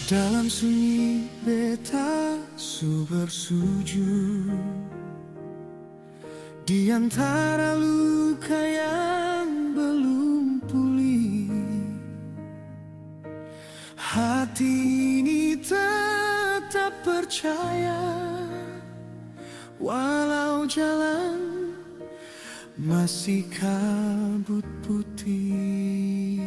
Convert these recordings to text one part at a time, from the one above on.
Dalam sunyi beta bersujud di antara luka yang belum pulih. Hati ini tetap percaya walau jalan masih kabut putih.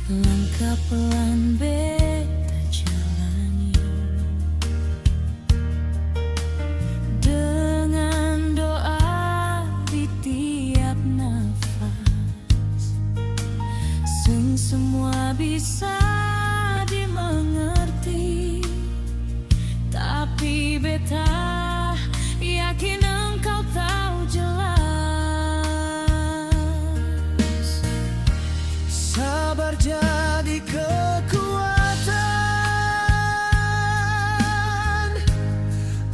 Langkah pelan beta jalani dengan doa di tiap nafas, semua bisa dimengerti, tapi beta yakin engkau tahu jelas. Sabar jadi kekuatan,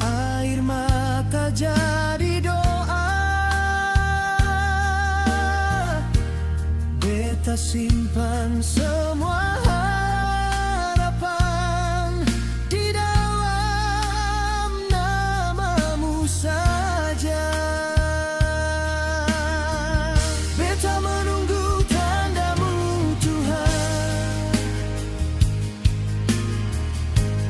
air mata jadi doa. Beta simpan semua harapan di dalam namamu saja. Beta menunggu tandamu Tuhan,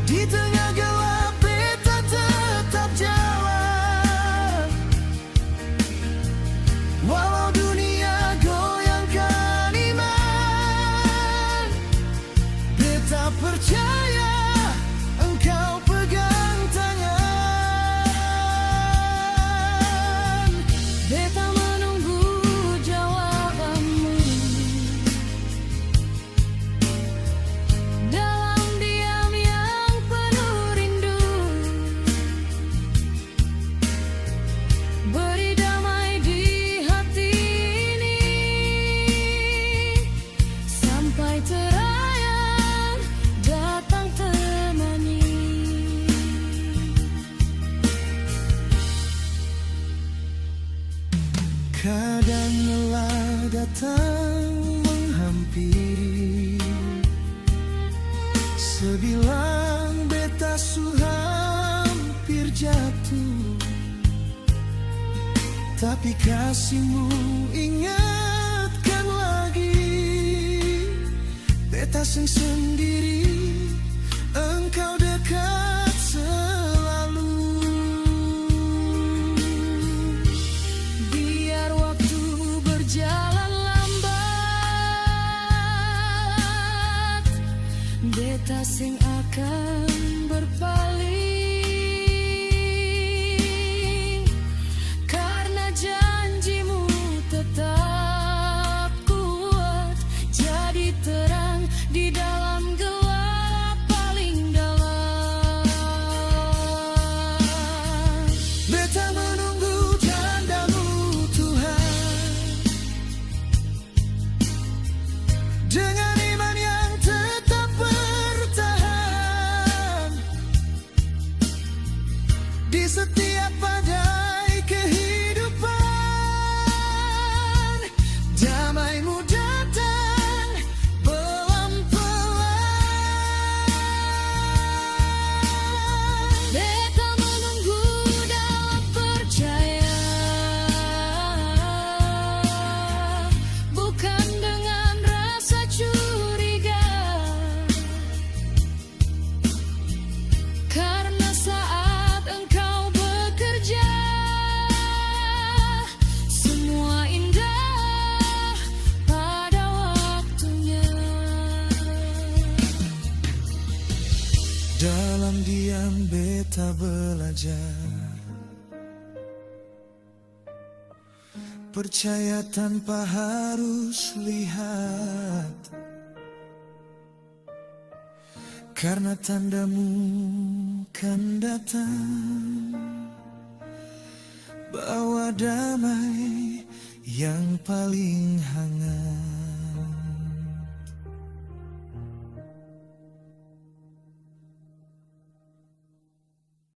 di tengah gelap beta tetap jalan. Walau dunia goyangkan iman, beta percaya engkau pegang tangan. Beta menunggu jawabanmu dalam diam yang penuh rindu. Beri damai di hati ini sampai terakhir datang temani. Kadang lelah datang menghampiri, sebilang beta hampir jatuh, tapi kasihmu ingatkan lagi. Beta sendiri, engkau dekat selalu. Biar waktu berjalan lambat, beta sing akan berpaling, karena janjimu tetap kuat, jadi terang di dalam gelap paling dalam. Beta menunggu tandamu Tuhan, dengan iman yang tetap bertahan di setiap badai kehidupan. Damaimu datang pelan-pelan. Beta menunggu dalam percaya, bukan dengan rasa curiga, karena saat engkau bekerja, semua indah pada waktunya. Dalam diam beta belajar percaya tanpa harus lihat, karena tandamu kan datang bawa damai yang paling hangat.